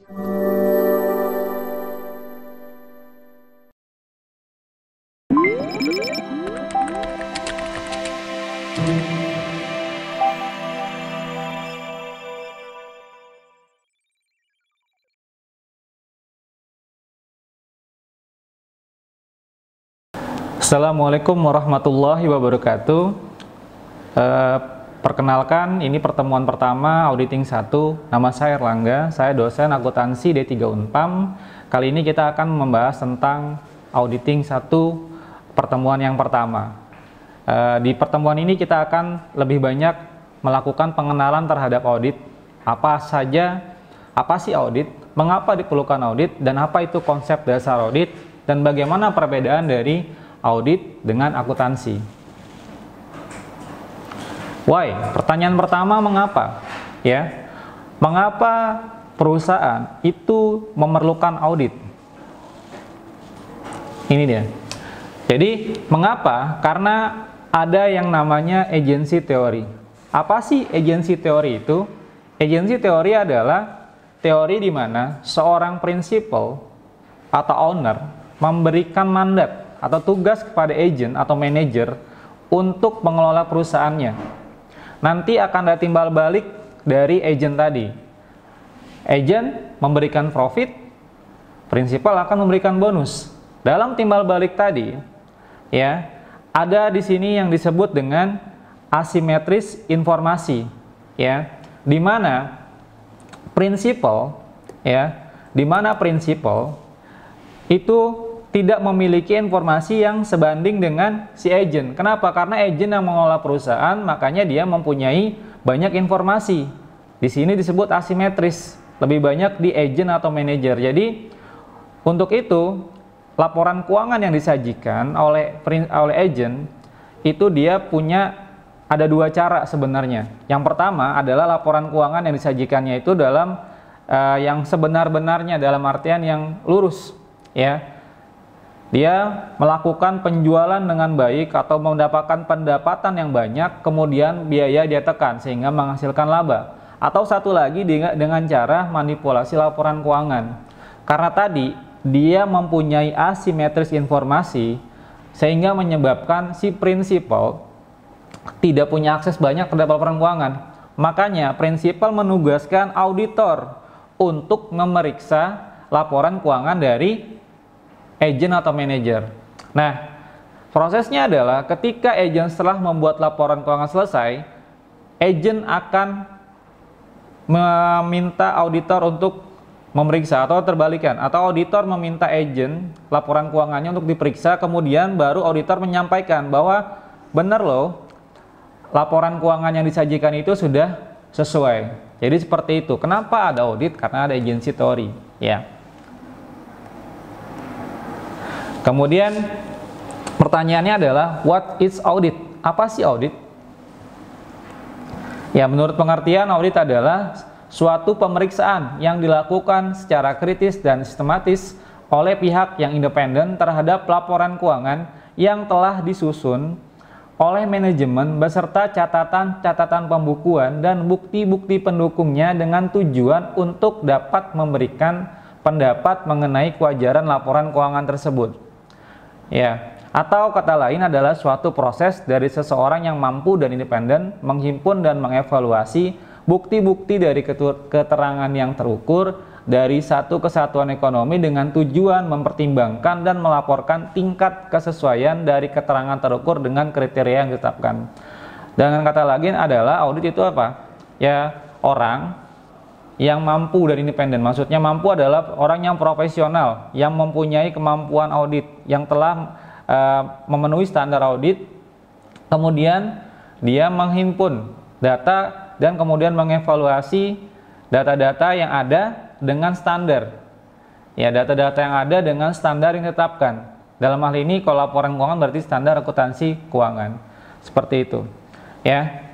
Assalamualaikum warahmatullahi wabarakatuh. Perkenalkan, ini pertemuan pertama Auditing 1. Nama saya Erlangga, saya dosen akuntansi D3 Unpam. Kali ini kita akan membahas tentang Auditing 1 pertemuan yang pertama. Di pertemuan ini kita akan lebih banyak melakukan pengenalan terhadap audit. Apa sih audit, mengapa diperlukan audit, dan apa itu konsep dasar audit, dan bagaimana perbedaan dari audit dengan akuntansi. Why? Pertanyaan pertama, mengapa? Ya, mengapa perusahaan itu memerlukan audit? Ini dia. Jadi, mengapa? Karena ada yang namanya agency theory. Apa sih agency theory itu? Agency theory adalah teori di mana seorang principal atau owner memberikan mandat atau tugas kepada agent atau manajer untuk mengelola perusahaannya. Nanti akan ada timbal balik dari agent tadi. Agent memberikan profit, prinsipal akan memberikan bonus. Dalam timbal balik tadi, ya, ada di sini yang disebut dengan asimetris informasi, ya, di mana prinsipal itu tidak memiliki informasi yang sebanding dengan si agent. Kenapa? Karena agent yang mengelola perusahaan, makanya dia mempunyai banyak informasi. Di sini disebut asimetris, lebih banyak di agent atau manajer. Jadi untuk itu laporan keuangan yang disajikan oleh agent itu dia punya ada dua cara sebenarnya. Yang pertama adalah laporan keuangan yang disajikannya itu dalam yang sebenar-benarnya, dalam artian yang lurus, ya. Dia melakukan penjualan dengan baik atau mendapatkan pendapatan yang banyak, kemudian biaya dia tekan sehingga menghasilkan laba. Atau satu lagi dengan cara manipulasi laporan keuangan. Karena tadi dia mempunyai asimetris informasi sehingga menyebabkan si prinsipal tidak punya akses banyak terhadap laporan keuangan. Makanya prinsipal menugaskan auditor untuk memeriksa laporan keuangan dari agent atau manajer. Nah, prosesnya adalah ketika agent setelah membuat laporan keuangan selesai, agent akan meminta auditor untuk memeriksa, atau terbalikan, atau auditor meminta agent laporan keuangannya untuk diperiksa, kemudian baru auditor menyampaikan bahwa benar loh, laporan keuangan yang disajikan itu sudah sesuai. Jadi seperti itu. Kenapa ada audit? Karena ada agency theory, ya. Kemudian pertanyaannya adalah what is audit? Apa sih audit? Ya, menurut pengertian audit adalah suatu pemeriksaan yang dilakukan secara kritis dan sistematis oleh pihak yang independen terhadap laporan keuangan yang telah disusun oleh manajemen beserta catatan-catatan pembukuan dan bukti-bukti pendukungnya dengan tujuan untuk dapat memberikan pendapat mengenai kewajaran laporan keuangan tersebut. Ya, atau kata lain adalah suatu proses dari seseorang yang mampu dan independen menghimpun dan mengevaluasi bukti-bukti dari keterangan yang terukur dari satu kesatuan ekonomi dengan tujuan mempertimbangkan dan melaporkan tingkat kesesuaian dari keterangan terukur dengan kriteria yang ditetapkan. Dengan kata lain adalah audit itu apa? Ya, orang yang mampu dan independen. Maksudnya mampu adalah orang yang profesional, yang mempunyai kemampuan audit, yang telah memenuhi standar audit, kemudian dia menghimpun data dan kemudian mengevaluasi data-data yang ada dengan standar. Ya, data-data yang ada dengan standar yang ditetapkan. Dalam hal ini kalau laporan keuangan berarti standar akuntansi keuangan. Seperti itu. Ya.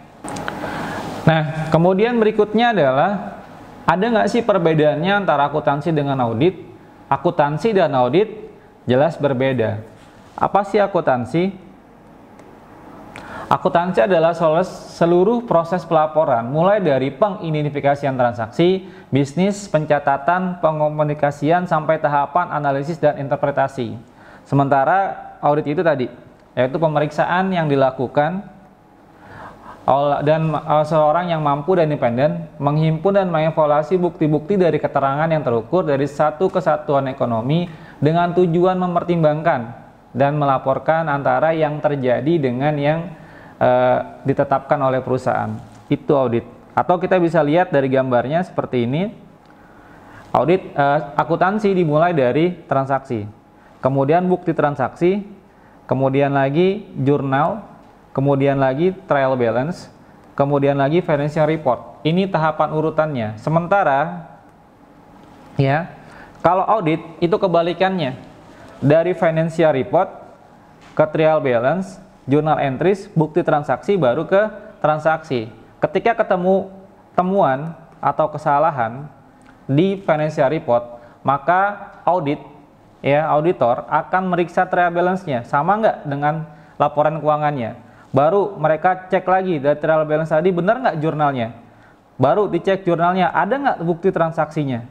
Nah, kemudian berikutnya adalah ada nggak sih perbedaannya antara akuntansi dengan audit? Akuntansi dan audit jelas berbeda. Apa sih akuntansi? Akuntansi adalah seluruh proses pelaporan, mulai dari pengidentifikasian transaksi, bisnis, pencatatan, pengomunikasian, sampai tahapan analisis dan interpretasi. Sementara audit itu tadi, yaitu pemeriksaan yang dilakukan dan seorang yang mampu dan independen menghimpun dan mengevaluasi bukti-bukti dari keterangan yang terukur dari satu kesatuan ekonomi dengan tujuan mempertimbangkan dan melaporkan antara yang terjadi dengan yang ditetapkan oleh perusahaan. Itu audit. Atau kita bisa lihat dari gambarnya seperti ini. Audit akuntansi dimulai dari transaksi, kemudian bukti transaksi, kemudian lagi jurnal, kemudian lagi trial balance, kemudian lagi financial report. Ini tahapan urutannya. Sementara ya, kalau audit itu kebalikannya. Dari financial report ke trial balance, journal entries, bukti transaksi, baru ke transaksi. Ketika ketemu temuan atau kesalahan di financial report, maka auditor akan meriksa trial balance-nya sama nggak dengan laporan keuangannya. Baru mereka cek lagi dari trial balance tadi benar nggak jurnalnya. Baru dicek jurnalnya, ada nggak bukti transaksinya.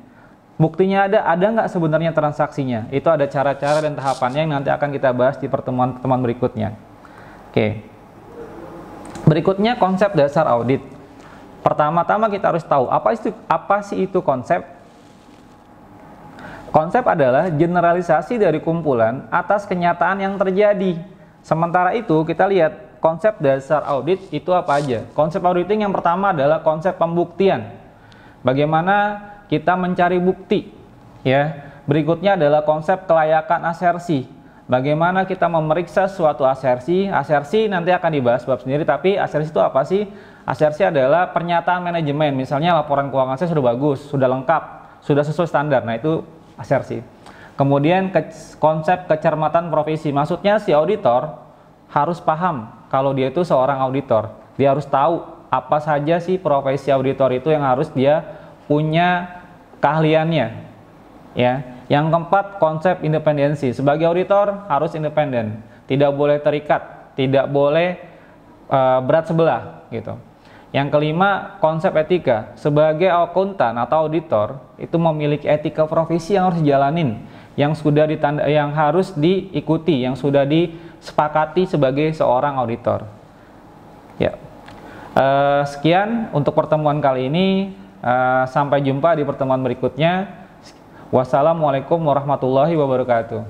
Buktinya ada nggak sebenarnya transaksinya. Itu ada cara-cara dan tahapannya yang nanti akan kita bahas di pertemuan-pertemuan berikutnya. Oke. Berikutnya konsep dasar audit. Pertama-tama kita harus tahu apa sih itu konsep. Konsep adalah generalisasi dari kumpulan atas kenyataan yang terjadi. Sementara itu kita lihat konsep dasar audit itu apa aja. Konsep auditing yang pertama adalah konsep pembuktian. Bagaimana kita mencari bukti, ya. Berikutnya adalah konsep kelayakan asersi. Bagaimana kita memeriksa suatu asersi. Asersi nanti akan dibahas bab sendiri, tapi asersi itu apa sih? Asersi adalah pernyataan manajemen. Misalnya laporan keuangan saya sudah bagus, sudah lengkap, sudah sesuai standar. Nah, itu asersi. Kemudian konsep kecermatan profesi. Maksudnya si auditor harus paham kalau dia itu seorang auditor. Dia harus tahu apa saja sih profesi auditor itu yang harus dia punya keahliannya, ya. Yang keempat, konsep independensi. Sebagai auditor harus independen, tidak boleh terikat, tidak boleh berat sebelah, gitu. Yang kelima, konsep etika. Sebagai akuntan atau auditor itu memiliki etika profesi yang harus dijalanin, yang harus diikuti, yang sudah disepakati sebagai seorang auditor. Ya, sekian untuk pertemuan kali ini. Sampai jumpa di pertemuan berikutnya. Wassalamualaikum warahmatullahi wabarakatuh.